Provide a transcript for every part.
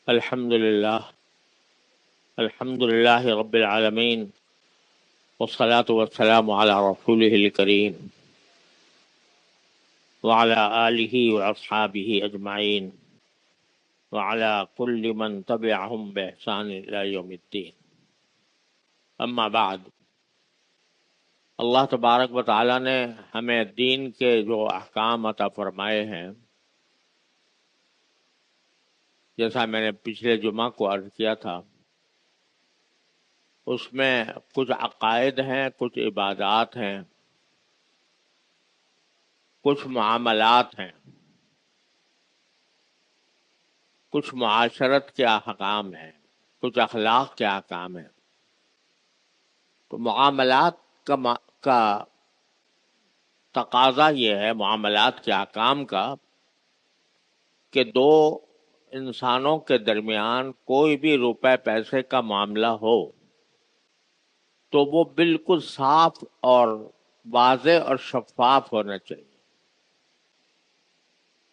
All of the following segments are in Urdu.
الحمد لله رب العالمين والصلاة والسلام على رسوله الكريم وعلى آله وأصحابه أجمعين وعلى كل من تبعهم بإحسان إلى يوم الدين. اما بعد، اللہ تبارک و تعالیٰ نے ہمیں دین کے جو احکام عطا فرمائے ہیں، جیسا میں نے پچھلے جمعہ کو عرض کیا تھا، اس میں کچھ عقائد ہیں، کچھ عبادات ہیں، کچھ معاملات ہیں، کچھ معاشرت کے احکام ہیں، کچھ اخلاق کے احکام ہیں. تو معاملات کا تقاضا یہ ہے، معاملات کے احکام کا، کہ دو انسانوں کے درمیان کوئی بھی روپے پیسے کا معاملہ ہو تو وہ بالکل صاف اور واضح اور شفاف ہونا چاہیے.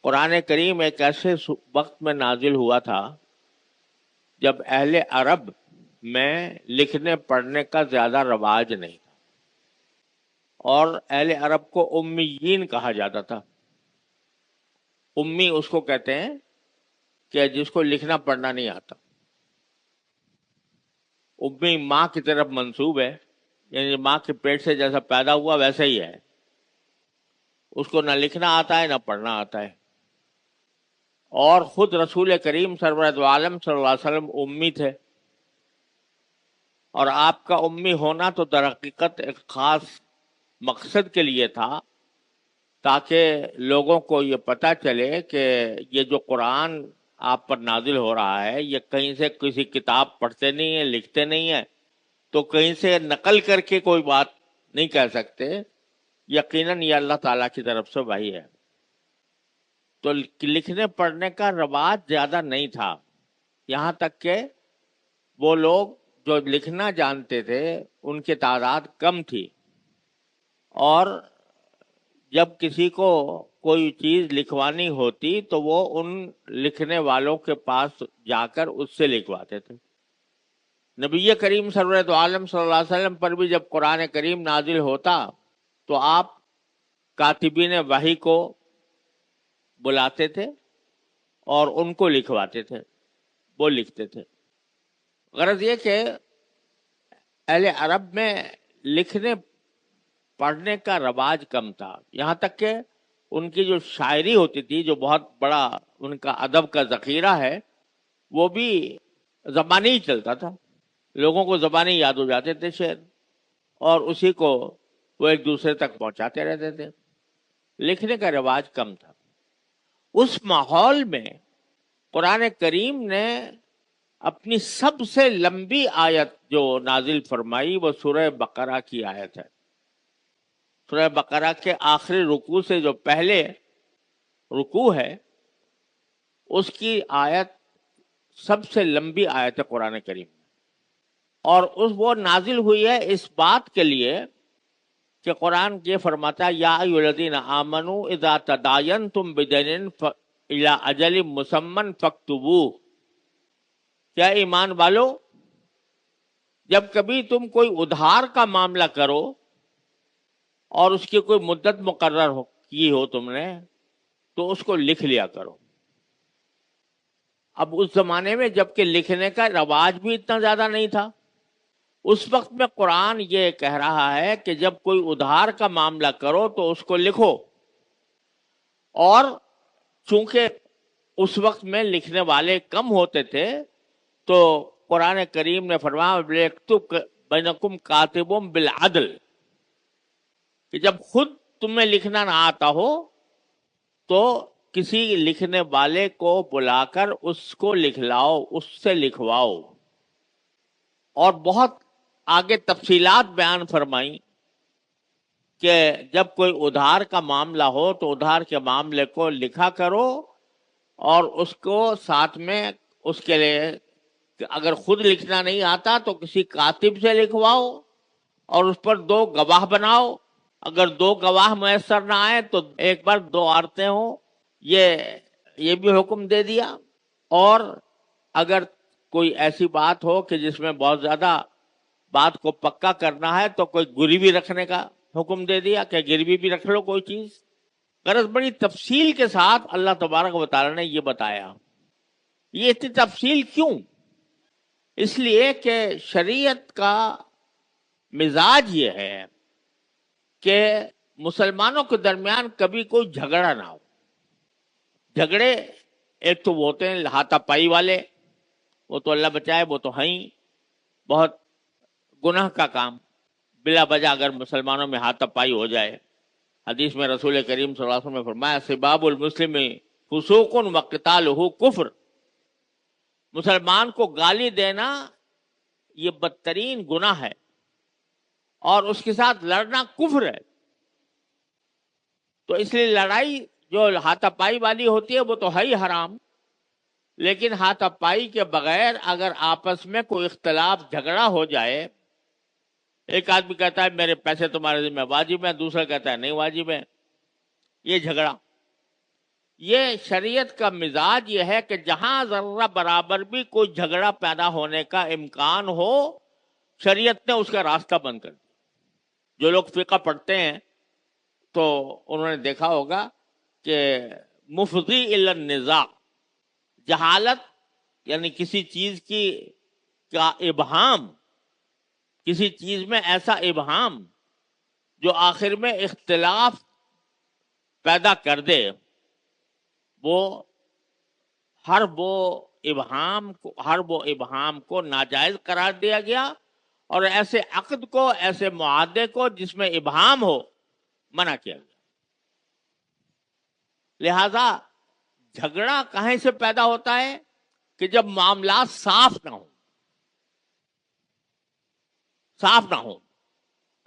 قرآن کریم ایک ایسے وقت میں نازل ہوا تھا جب اہل عرب میں لکھنے پڑھنے کا زیادہ رواج نہیں تھا، اور اہل عرب کو امیین کہا جاتا تھا. امی اس کو کہتے ہیں کہ جس کو لکھنا پڑھنا نہیں آتا. امی ماں کی طرف منسوب ہے، یعنی ماں کے پیٹ سے جیسا پیدا ہوا ویسا ہی ہے، اس کو نہ لکھنا آتا ہے نہ پڑھنا آتا ہے. اور خود رسول کریم سرورت عالم صلی اللہ علیہ وسلم امی تھے، اور آپ کا امی ہونا تو در حقیقت ایک خاص مقصد کے لیے تھا، تاکہ لوگوں کو یہ پتہ چلے کہ یہ جو قرآن آپ پر نازل ہو رہا ہے یہ کہیں سے کسی کتاب پڑھتے نہیں ہیں، لکھتے نہیں ہیں، تو کہیں سے نقل کر کے کوئی بات نہیں کہہ سکتے. یقیناً یہ اللہ تعالیٰ کی طرف سے وحی ہے. تو لکھنے پڑھنے کا رواج زیادہ نہیں تھا، یہاں تک کہ وہ لوگ جو لکھنا جانتے تھے ان کی تعداد کم تھی، اور جب کسی کو کوئی چیز لکھوانی ہوتی تو وہ ان لکھنے والوں کے پاس جا کر اس سے لکھواتے تھے. نبی کریم سرورت عالم صلی اللہ علیہ وسلم پر بھی جب قرآن کریم نازل ہوتا تو آپ کاتبین وحی کو بلاتے تھے اور ان کو لکھواتے تھے، وہ لکھتے تھے. غرض یہ کہ اہل عرب میں لکھنے پڑھنے کا رواج کم تھا، یہاں تک کہ ان کی جو شاعری ہوتی تھی، جو بہت بڑا ان کا ادب کا ذخیرہ ہے، وہ بھی زبانی ہی چلتا تھا. لوگوں کو زبانی یاد ہو جاتے تھے شعر، اور اسی کو وہ ایک دوسرے تک پہنچاتے رہتے تھے. لکھنے کا رواج کم تھا. اس ماحول میں قرآن کریم نے اپنی سب سے لمبی آیت جو نازل فرمائی وہ سورہ بقرہ کی آیت ہے. سورہ بقرہ کے آخری رکوع سے جو پہلے رکوع ہے اس کی آیت سب سے لمبی آیت ہے قرآن کریم میں، اور وہ نازل ہوئی ہے اس بات کے لیے کہ قرآن یہ فرماتا ہے یا ایھا الذین آمنوا اذا تداینتم بدین الی اجل مسمى فاکتبوہ. کیا ایمان والو، جب کبھی تم کوئی ادھار کا معاملہ کرو اور اس کی کوئی مدت مقرر کی ہو تم نے، تو اس کو لکھ لیا کرو. اب اس زمانے میں جب کہ لکھنے کا رواج بھی اتنا زیادہ نہیں تھا، اس وقت میں قرآن یہ کہہ رہا ہے کہ جب کوئی ادھار کا معاملہ کرو تو اس کو لکھو. اور چونکہ اس وقت میں لکھنے والے کم ہوتے تھے تو قرآن کریم نے فرمایا وَلْيَكْتُبْ بَيْنَكُمْ كَاتِبٌ بِالْعَدْلِ، کہ جب خود تمہیں لکھنا نہ آتا ہو تو کسی لکھنے والے کو بلا کر اس کو لکھلاؤ، اس سے لکھواؤ. اور بہت آگے تفصیلات بیان فرمائیں کہ جب کوئی ادھار کا معاملہ ہو تو ادھار کے معاملے کو لکھا کرو، اور اس کو ساتھ میں اس کے لیے اگر خود لکھنا نہیں آتا تو کسی کاتب سے لکھواؤ اور اس پر 2 گواہ بناؤ. اگر 2 گواہ میسر نہ آئے تو ایک بار 2 عورتیں ہوں، یہ بھی حکم دے دیا. اور اگر کوئی ایسی بات ہو کہ جس میں بہت زیادہ بات کو پکا کرنا ہے تو کوئی گروی رکھنے کا حکم دے دیا کہ گروی بھی رکھ لو کوئی چیز. غرض بڑی تفصیل کے ساتھ اللہ تبارک و تعالیٰ نے یہ بتایا. یہ اتنی تفصیل کیوں؟ اس لیے کہ شریعت کا مزاج یہ ہے کہ مسلمانوں کے درمیان کبھی کوئی جھگڑا نہ ہو. جھگڑے ایک تو وہ ہوتے ہیں ہاتھا پائی والے، وہ تو اللہ بچائے، وہ تو ہیں ہی بہت گناہ کا کام. بلا وجہ اگر مسلمانوں میں ہاتھا پائی ہو جائے، حدیث میں رسول کریم صلی اللہ علیہ وسلم نے فرمایا سباب المسلم فسوق وقتالہ کفر. مسلمان کو گالی دینا یہ بدترین گناہ ہے اور اس کے ساتھ لڑنا کفر ہے. تو اس لیے لڑائی جو ہاتھا پائی والی ہوتی ہے وہ تو ہے ہی حرام، لیکن ہاتھا پائی کے بغیر اگر آپس میں کوئی اختلاف جھگڑا ہو جائے، ایک آدمی کہتا ہے میرے پیسے تمہارے ذمہ واجب ہیں، دوسرا کہتا ہے نہیں واجب ہے، یہ جھگڑا. یہ شریعت کا مزاج یہ ہے کہ جہاں ذرہ برابر بھی کوئی جھگڑا پیدا ہونے کا امکان ہو، شریعت نے اس کا راستہ بند کر دیا. جو لوگ فقہ پڑھتے ہیں تو انہوں نے دیکھا ہوگا کہ مفضی الی النزاع، جہالت یعنی کسی چیز کی کا ابہام، کسی چیز میں ایسا ابہام جو آخر میں اختلاف پیدا کر دے، وہ ہر وہ ابہام کو ناجائز قرار دیا گیا، اور ایسے عقد کو، ایسے معاہدے کو جس میں ابہام ہو، منع کیا گیا. لہذا جھگڑا کہیں سے پیدا ہوتا ہے کہ جب معاملات صاف نہ ہوں.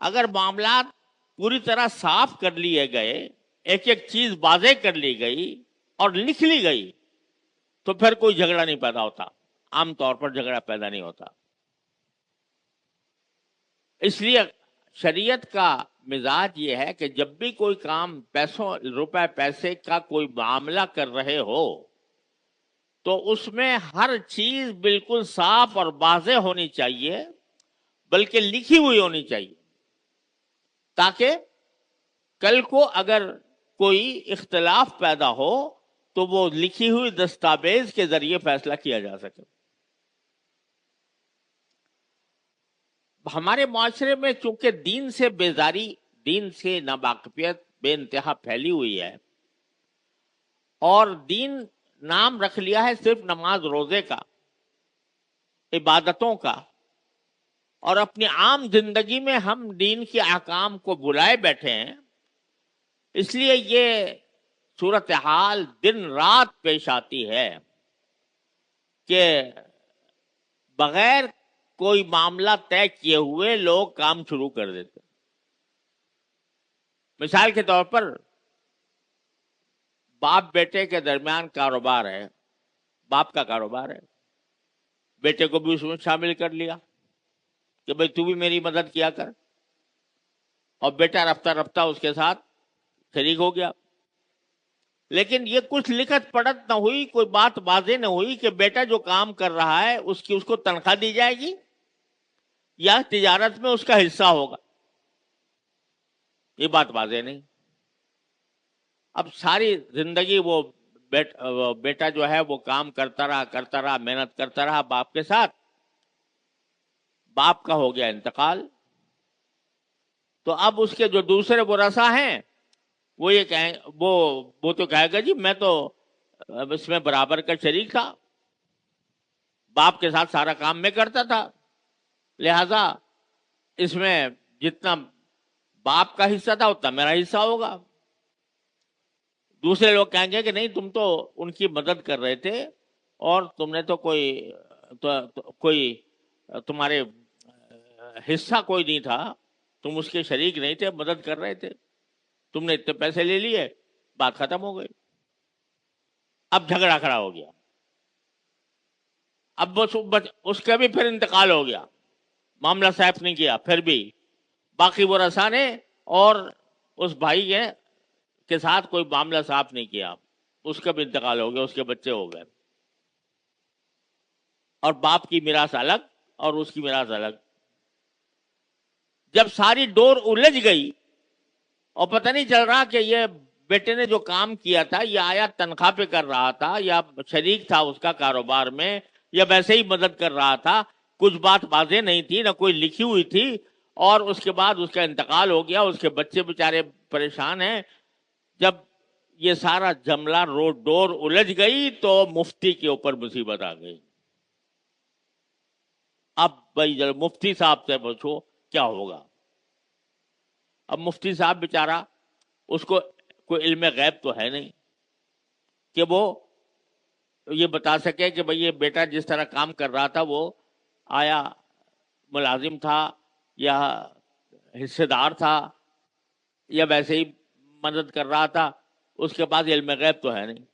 اگر معاملات پوری طرح صاف کر لیے گئے، ایک ایک چیز واضح کر لی گئی اور لکھ لی گئی، تو پھر کوئی جھگڑا نہیں پیدا ہوتا. عام طور پر جھگڑا پیدا نہیں ہوتا. اس لیے شریعت کا مزاج یہ ہے کہ جب بھی کوئی کام روپے پیسے کا کوئی معاملہ کر رہے ہو تو اس میں ہر چیز بالکل صاف اور واضح ہونی چاہیے، بلکہ لکھی ہوئی ہونی چاہیے، تاکہ کل کو اگر کوئی اختلاف پیدا ہو تو وہ لکھی ہوئی دستاویز کے ذریعے فیصلہ کیا جا سکے. ہمارے معاشرے میں چونکہ دین سے بیزاری، دین سے ناواقفیت بے انتہا پھیلی ہوئی ہے، اور دین نام رکھ لیا ہے صرف نماز روزے کا، عبادتوں کا، اور اپنی عام زندگی میں ہم دین کے احکام کو بلائے بیٹھے ہیں. اس لیے یہ صورتحال دن رات پیش آتی ہے کہ بغیر کوئی معاملہ طے کیے ہوئے لوگ کام شروع کر دیتے. مثال کے طور پر باپ بیٹے کے درمیان کاروبار ہے، باپ کا کاروبار ہے، بیٹے کو بھی اس میں شامل کر لیا کہ بھئی تو بھی میری مدد کیا کر، اور بیٹا رفتہ رفتہ اس کے ساتھ شریک ہو گیا. لیکن یہ کچھ لکھت پڑھت نہ ہوئی، کوئی بات واضح نہ ہوئی کہ بیٹا جو کام کر رہا ہے اس کو تنخواہ دی جائے گی یا تجارت میں اس کا حصہ ہوگا. یہ بات واضح نہیں. اب ساری زندگی وہ بیٹا جو ہے وہ کام کرتا رہا، محنت کرتا رہا باپ کے ساتھ. باپ کا ہو گیا انتقال، تو اب اس کے جو دوسرے ورثاء ہیں وہ یہ کہیں، وہ تو کہے گا جی میں تو اس میں برابر کا شریک تھا، باپ کے ساتھ سارا کام میں کرتا تھا، لہذا اس میں جتنا باپ کا حصہ تھا اتنا میرا حصہ ہوگا. دوسرے لوگ کہیں گے کہ نہیں تم تو ان کی مدد کر رہے تھے اور تم نے تو کوئی تمہارے حصہ کوئی نہیں تھا، تم اس کے شریک نہیں تھے، مدد کر رہے تھے، تم نے اتنے پیسے لے لیے، بات ختم ہو گئی. اب جھگڑا کھڑا ہو گیا، اب اس کا بھی پھر انتقال ہو گیا، معاملہ صاف نہیں کیا، پھر بھی باقی ورثاء نے اور اس بھائی کے ساتھ کوئی معاملہ صاف نہیں کیا، اس کا بھی انتقال ہو گیا، اس کے بچے ہو گئے. اور باپ کی میراث الگ اور اس کی میراث الگ. جب ساری ڈور الجھ گئی اور پتہ نہیں چل رہا کہ یہ بیٹے نے جو کام کیا تھا یہ آیا تنخواہ پہ کر رہا تھا یا شریک تھا اس کا کاروبار میں یا ویسے ہی مدد کر رہا تھا, کچھ بات واضح نہیں تھی, نہ کوئی لکھی ہوئی تھی, اور اس کے بعد اس کا انتقال ہو گیا, اس کے بچے بیچارے پریشان ہیں. جب یہ سارا جملہ ڈور الجھ گئی تو مفتی کے اوپر مصیبت آ گئی. اب بھائی مفتی صاحب سے پوچھو کیا ہوگا. اب مفتی صاحب بیچارہ اس کو کوئی علم غیب تو ہے نہیں کہ وہ یہ بتا سکے کہ بھئی یہ بیٹا جس طرح کام کر رہا تھا وہ آیا ملازم تھا یا حصے دار تھا یا ویسے ہی مدد کر رہا تھا, اس کے پاس علم غیب تو ہے نہیں.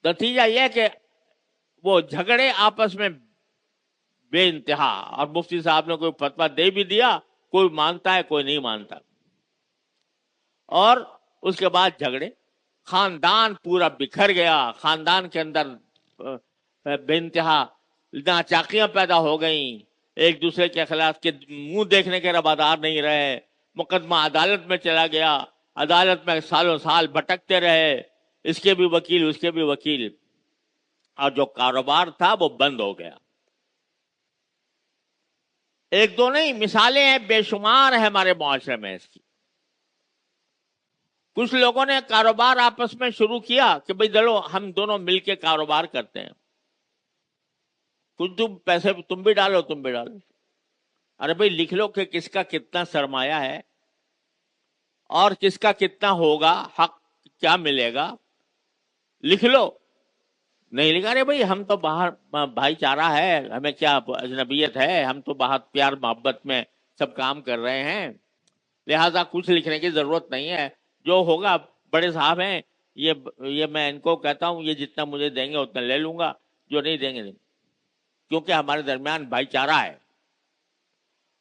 نتیجہ یہ کہ وہ جھگڑے آپس میں بے انتہا, اور مفتی صاحب نے کوئی فتویٰ دے بھی دیا, کوئی مانتا ہے کوئی نہیں مانتا, اور اس کے بعد جھگڑے, خاندان پورا بکھر گیا, خاندان کے اندر بے انتہا ناچاکیاں پیدا ہو گئیں, ایک دوسرے کے خلاف کے منہ دیکھنے کے روادار نہیں رہے, مقدمہ عدالت میں چلا گیا, عدالت میں سالوں سال بھٹکتے رہے, اس کے بھی وکیل اس کے بھی وکیل, اور جو کاروبار تھا وہ بند ہو گیا. ایک دو نہیں, مثالیں ہیں بے شمار ہیں ہمارے معاشرے میں اس کی. کچھ لوگوں نے کاروبار آپس میں شروع کیا کہ بھئی چلو ہم دونوں مل کے کاروبار کرتے ہیں, کچھ تم پیسے تم بھی ڈالو تم بھی ڈالو. ارے بھئی لکھ لو کہ کس کا کتنا سرمایہ ہے اور کس کا کتنا ہوگا, حق کیا ملے گا, لکھ لو. نہیں لکھا, رہے بھئی ہم تو باہر بھائی چارہ ہے, ہمیں کیا اجنبیت ہے, ہم تو بہت پیار محبت میں سب کام کر رہے ہیں, لہذا کچھ لکھنے کی ضرورت نہیں ہے, جو ہوگا بڑے صاحب ہیں یہ میں ان کو کہتا ہوں یہ جتنا مجھے دیں گے اتنا لے لوں گا, جو نہیں دیں گے نہیں, کیونکہ ہمارے درمیان بھائی چارہ ہے.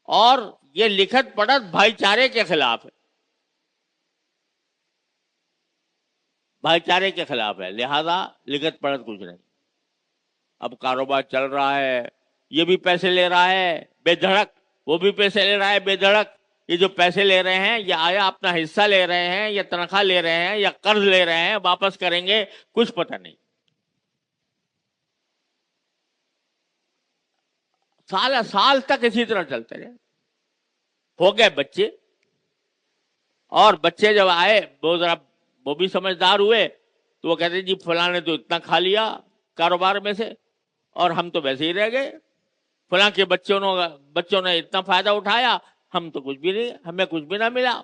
اور یہ لکھت پڑھت بھائی چارے کے خلاف ہے, بھائی چارے کے خلاف ہے, لہذا لکھت پڑھت کچھ نہیں. اب کاروبار چل رہا ہے, یہ بھی پیسے لے رہا ہے بے دھڑک, وہ بھی پیسے لے رہا ہے بے دھڑک. یہ جو پیسے لے رہے ہیں یہ آیا اپنا حصہ لے رہے ہیں یا تنخواہ لے رہے ہیں یا قرض لے رہے ہیں, واپس کریں گے کچھ پتہ نہیں. سال تک اسی طرح چلتے رہے. ہو گئے بچے, اور بچے جب آئے وہ بھی سمجھدار ہوئے تو وہ کہتے جی فلاں نے تو اتنا کھا لیا کاروبار میں سے اور ہم تو ویسے ہی رہ گئے, فلاں کے بچوں نے اتنا فائدہ اٹھایا, ہم تو کچھ بھی نہیں, ہمیں کچھ بھی نہ ملا.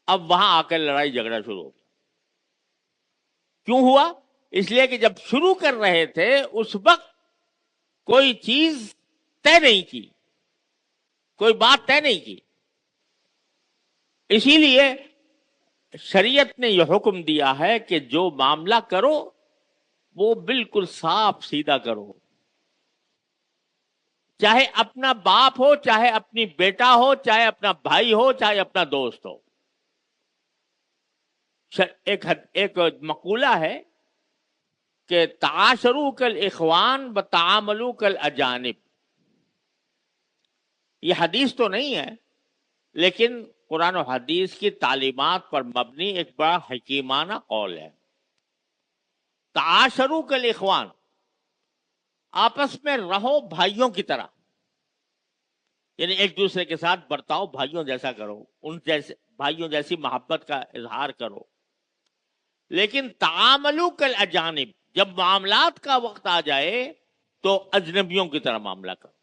اب وہاں آ کر لڑائی جھگڑا شروع ہو گیا. کیوں ہوا؟ اس لیے کہ جب شروع کر رہے تھے اس وقت کوئی چیز طے نہیں کی, کوئی بات طے نہیں کی. اسی لیے شریعت نے یہ حکم دیا ہے کہ جو معاملہ کرو وہ بالکل صاف سیدھا کرو, چاہے اپنا باپ ہو, چاہے اپنی بیٹا ہو, چاہے اپنا بھائی ہو, چاہے اپنا دوست ہو. ایک مقولہ ہے کہ تعاشروا کالاخوان وتعاملوا کالاجانب. یہ حدیث تو نہیں ہے لیکن قرآن و حدیث کی تعلیمات پر مبنی ایک بڑا حکیمانہ قول ہے. تعاشروا کالاخوان, آپس میں رہو بھائیوں کی طرح, یعنی ایک دوسرے کے ساتھ برتاؤ بھائیوں جیسا کرو, ان جیسے بھائیوں جیسی محبت کا اظہار کرو. لیکن تعاملوا کالاجانب, جب معاملات کا وقت آ جائے تو اجنبیوں کی طرح معاملہ کرو.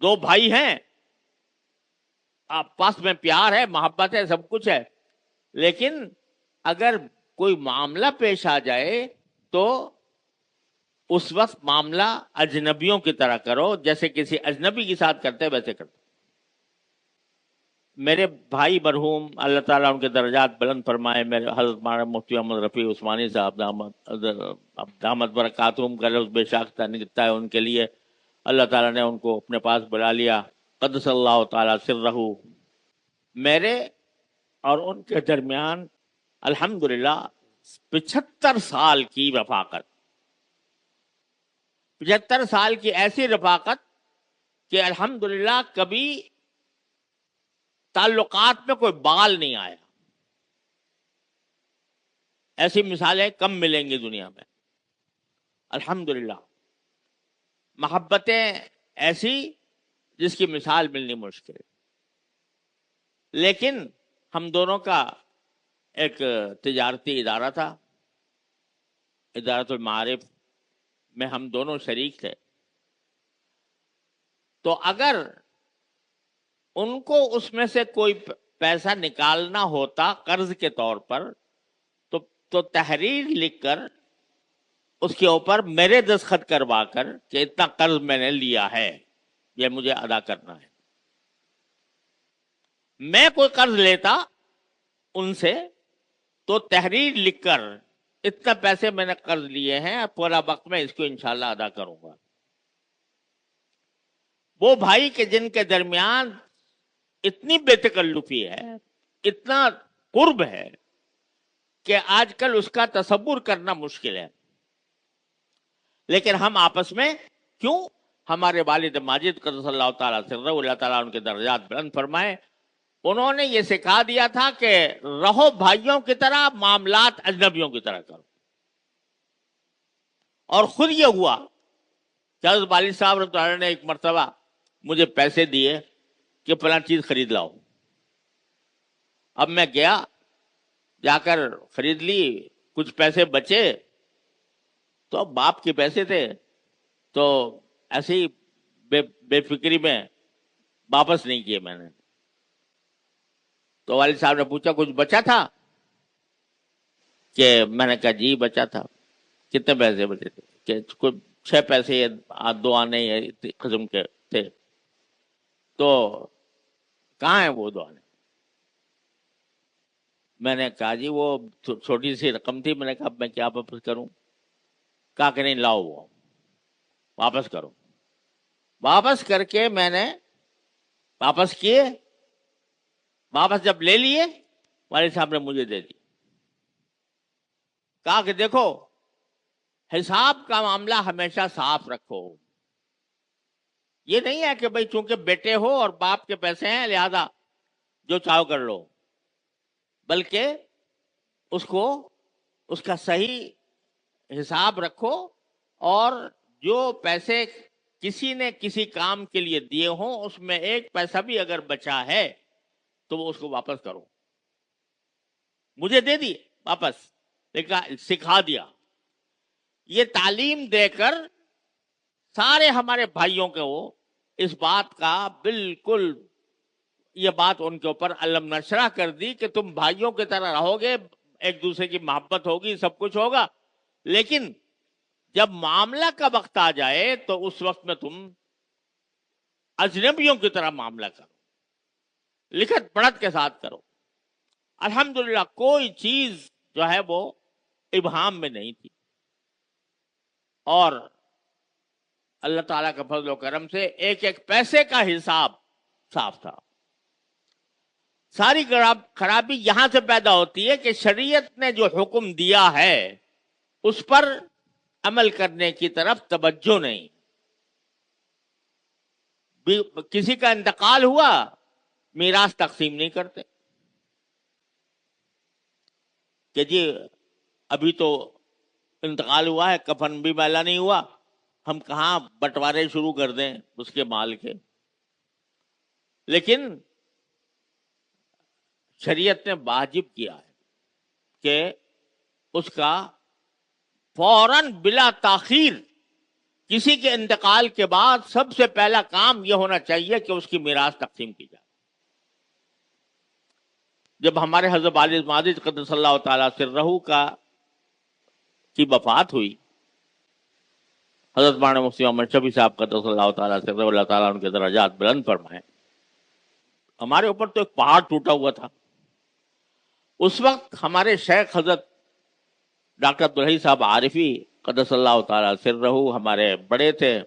دو بھائی ہیں, آپس میں پیار ہے, محبت ہے, سب کچھ ہے, لیکن اگر کوئی معاملہ پیش آ جائے تو اس وقت معاملہ اجنبیوں کی طرح کرو, جیسے کسی اجنبی کے ساتھ کرتے ویسے کرو. میرے بھائی مرحوم اللہ تعالیٰ ان کے درجات بلند فرمائے, میرے حضرت مولانا مفتی محمد رفیع عثمانی صاحب دامت برکاتہم کا لفظ بے شاختہ نکتا ہے ان کے لیے. اللہ تعالیٰ نے ان کو اپنے پاس بلا لیا, قدس اللہ تعالیٰ سرہ. میرے اور ان کے درمیان الحمدللہ 75 سال کی رفاقت, 75 سال کی ایسی رفاقت کہ الحمدللہ کبھی تعلقات میں کوئی بال نہیں آیا. ایسی مثالیں کم ملیں گی دنیا میں. الحمدللہ محبتیں ایسی جس کی مثال ملنی مشکل. لیکن ہم دونوں کا ایک تجارتی ادارہ تھا، ادارۃ المعارف میں ہم دونوں شریک تھے. تو اگر ان کو اس میں سے کوئی پیسہ نکالنا ہوتا قرض کے طور پر تو تحریر لکھ کر اس کے اوپر میرے دستخط کروا کر کہ اتنا قرض میں نے لیا ہے، یہ مجھے ادا کرنا ہے. میں کوئی قرض لیتا ان سے تو تحریر لکھ کر اتنا پیسے میں نے قرض لیے ہیں، پورا وقت میں اس کو انشاءاللہ ادا کروں گا. وہ بھائی کے جن کے درمیان اتنی بے تکلفی ہے، اتنا قرب ہے کہ آج کل اس کا تصور کرنا مشکل ہے. لیکن ہم آپس میں کیوں، ہمارے والد ماجد قدس اللہ تعالیٰ سرہ، اللہ تعالیٰ ان کے درجات بلند فرمائے، انہوں نے یہ سکھا دیا تھا کہ رہو بھائیوں کی طرح، معاملات اجنبیوں کی طرح کرو. اور خود یہ ہوا کہ حضرت والد صاحب رحمۃ اللہ علیہ نے ایک مرتبہ مجھے پیسے دیے کہ فلاں چیز خرید لاؤ. اب میں گیا، جا کر خرید لی، کچھ پیسے بچے تو باپ کے پیسے تھے تو ایسے ہی بے فکری میں واپس نہیں کیے میں نے. تو والد صاحب نے پوچھا کچھ بچا تھا؟ کہ میں نے کہا جی بچا تھا. کتنے پیسے بچے تھے؟ کہ کچھ 6 پیسے یا 2 آنے قسم کے تھے. تو کہاں ہیں وہ 2 آنے؟ میں نے کہا جی وہ چھوٹی سی رقم تھی. میں نے کہا میں کیا واپس کروں؟ کہا کہ نہیں لاؤ، وہ واپس کرو. واپس کر کے میں نے واپس کیے. واپس جب لے لیے، والد صاحب نے مجھے دے دی. کہا کہ دیکھو حساب کا معاملہ ہمیشہ صاف رکھو. یہ نہیں ہے کہ بھئی چونکہ بیٹے ہو اور باپ کے پیسے ہیں لہذا جو چاہو کر لو، بلکہ اس کا صحیح حساب رکھو، اور جو پیسے کسی نے کسی کام کے لیے دیے ہوں اس میں 1 پیسہ بھی اگر بچا ہے تو وہ اس کو واپس کرو. مجھے دے دی واپس، لیکن سکھا دیا. یہ تعلیم دے کر سارے ہمارے بھائیوں کو اس بات کا بالکل، یہ بات ان کے اوپر علم نشرہ کر دی کہ تم بھائیوں کی طرح رہو گے، ایک دوسرے کی محبت ہوگی، سب کچھ ہوگا، لیکن جب معاملہ کا وقت آ جائے تو اس وقت میں تم اجنبیوں کی طرح معاملہ کرو، لکھت پڑھت کے ساتھ کرو. الحمدللہ کوئی چیز جو ہے وہ ابہام میں نہیں تھی، اور اللہ تعالیٰ کا فضل و کرم سے ایک ایک پیسے کا حساب صاف تھا. ساری خرابی یہاں سے پیدا ہوتی ہے کہ شریعت نے جو حکم دیا ہے اس پر عمل کرنے کی طرف توجہ نہیں. کسی کا انتقال ہوا، میراث تقسیم نہیں کرتے کہ جی ابھی تو انتقال ہوا ہے، کفن بھی میلا نہیں ہوا، ہم کہاں بٹوارے شروع کر دیں اس کے مال کے. لیکن شریعت نے واجب کیا ہے کہ اس کا فوراً بلا تاخیر کسی کے انتقال کے بعد سب سے پہلا کام یہ ہونا چاہیے کہ اس کی میراث تقسیم کی جائے. جب ہمارے حضرت والد ماجد قدس اللہ تعالیٰ سرہ کی وفات ہوئی، حضرت مولانا مفتی محمد شفیع صاحب قدس اللہ تعالیٰ سرہ، اللہ تعالیٰ ان کے درجات بلند فرمائے، ہمارے اوپر تو ایک پہاڑ ٹوٹا ہوا تھا. اس وقت ہمارے شیخ حضرت ڈاکٹر عبدالحی صاحب عارفی قدس اللہ تعالیٰ سرہ ہمارے بڑے تھے،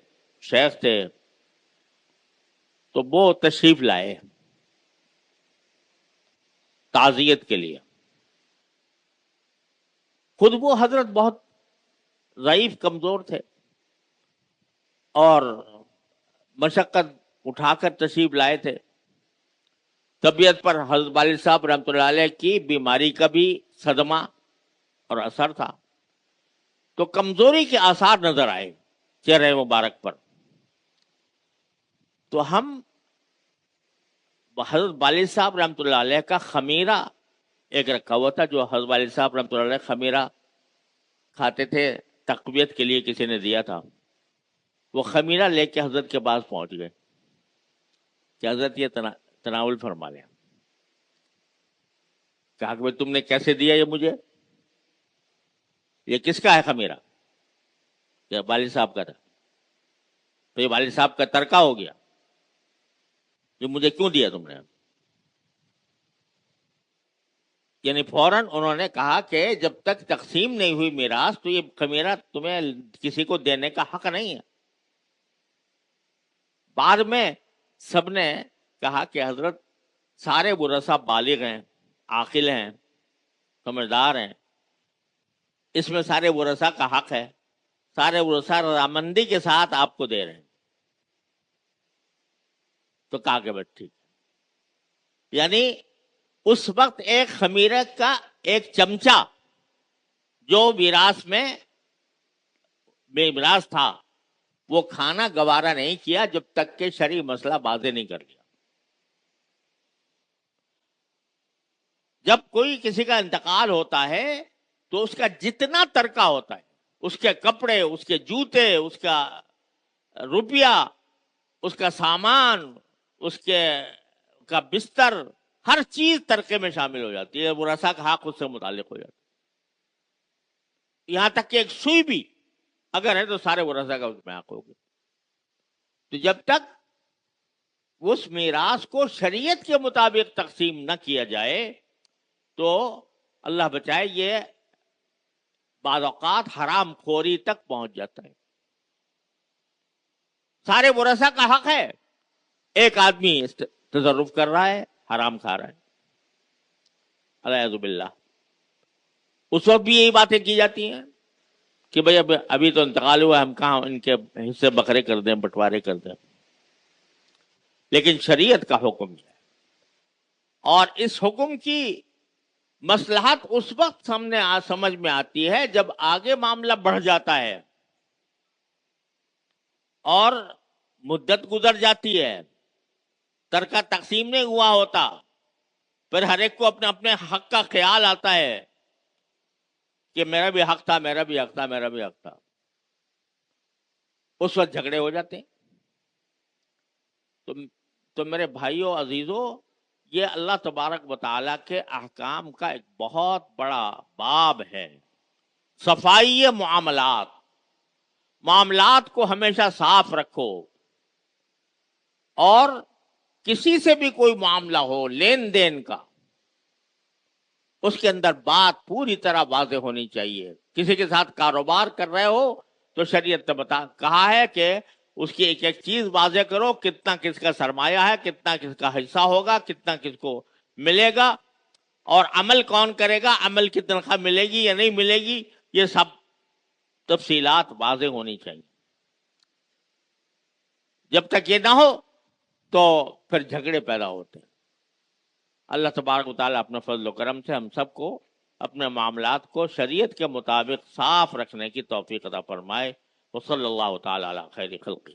شیخ تھے، تو وہ تشریف لائے تعزیت کے لیے. خود وہ حضرت بہت ضعیف کمزور تھے، اور مشقت اٹھا کر تشریف لائے تھے. طبیعت پر حضرت والد صاحب رحمۃ اللہ علیہ کی بیماری کا بھی صدمہ اور اثر تھا، تو کمزوری کے آثار نظر آئے چہرے مبارک پر. تو ہم حضرت والد صاحب رحمۃ اللہ علیہ کا خمیرہ ایک رکھا ہوا تھا، جو حضرت والد صاحب رحمۃ اللہ علیہ خمیرہ کھاتے تھے، تقویت کے لیے کسی نے دیا تھا. وہ خمیرہ لے کے حضرت کے پاس پہنچ گئے کہ حضرت یہ تناول فرما لیں. کہا کہ تم نے کیسے دیا یہ مجھے؟ یہ کس کا ہے خمیرہ؟ یہ والد صاحب کا تھا. تو یہ والد صاحب کا ترکہ ہو گیا، یہ مجھے کیوں دیا تم نے؟ یعنی فوراً انہوں نے کہا کہ جب تک تقسیم نہیں ہوئی میراث تو یہ خمیرہ تمہیں کسی کو دینے کا حق نہیں ہے. بعد میں سب نے کہا کہ حضرت سارے ورثہ بالغ ہیں، عاقل ہیں، سمجھدار ہیں، اس میں سارے ورثہ کا حق ہے، سارے ورثہ رضامندی کے ساتھ آپ کو دے رہے ہیں. تو کہا کہ بس ٹھیک. یعنی اس وقت ایک خمیرہ کا ایک چمچہ جو میراث میں میراث تھا وہ کھانا گوارا نہیں کیا جب تک کہ شرعی مسئلہ واضح نہیں کر لیا. جب کوئی کسی کا انتقال ہوتا ہے تو اس کا جتنا ترکہ ہوتا ہے، اس کے کپڑے، اس کے جوتے، اس کا روپیہ، اس کا سامان، اس کے کا بستر، ہر چیز ترکے میں شامل ہو جاتی ہے. ورثہ کا حق اس سے متعلق ہو جاتا ہے. یہاں تک کہ ایک سوئی بھی اگر ہے تو سارے ورثہ کا اس میں حق ہوگا. تو جب تک اس میراث کو شریعت کے مطابق تقسیم نہ کیا جائے تو اللہ بچائے یہ بعض اوقات حرام خوری تک پہنچ جاتا ہے. سارے ورثہ کا حق ہے، ایک آدمی تصرف کر رہا ہے، حرام کھا رہا ہے، الیاذ باللہ. اس وقت بھی یہی باتیں کی جاتی ہیں کہ بھئی ابھی تو انتقال ہوا، ہم کہاں ان کے حصے بکرے کر دیں، بٹوارے کر دیں. لیکن شریعت کا حکم ہے، اور اس حکم کی مصلحت اس وقت سمجھ میں آتی ہے جب آگے معاملہ بڑھ جاتا ہے اور مدت گزر جاتی ہے، ترکہ تقسیم نہیں ہوا ہوتا، پھر ہر ایک کو اپنے اپنے حق کا خیال آتا ہے کہ میرا بھی حق تھا، میرا بھی حق تھا، میرا بھی حق تھا. اس وقت جھگڑے ہو جاتے ہیں. تو میرے بھائیوں عزیزوں، یہ اللہ تبارک و تعالیٰ کے احکام کا ایک بہت بڑا باب ہے. صفائی معاملات، معاملات کو ہمیشہ صاف رکھو، اور کسی سے بھی کوئی معاملہ ہو لین دین کا، اس کے اندر بات پوری طرح واضح ہونی چاہیے. کسی کے ساتھ کاروبار کر رہے ہو تو شریعت نے کہا ہے کہ اس کی ایک ایک چیز واضح کرو، کتنا کس کا سرمایہ ہے، کتنا کس کا حصہ ہوگا، کتنا کس کو ملے گا، اور عمل کون کرے گا، عمل کی تنخواہ ملے گی یا نہیں ملے گی، یہ سب تفصیلات واضح ہونی چاہیے. جب تک یہ نہ ہو تو پھر جھگڑے پیدا ہوتے ہیں. اللہ تبارک و تعالیٰ اپنے فضل و کرم سے ہم سب کو اپنے معاملات کو شریعت کے مطابق صاف رکھنے کی توفیق عطا فرمائے. وصلی اللہ تعالیٰ علی خیر خلقہ.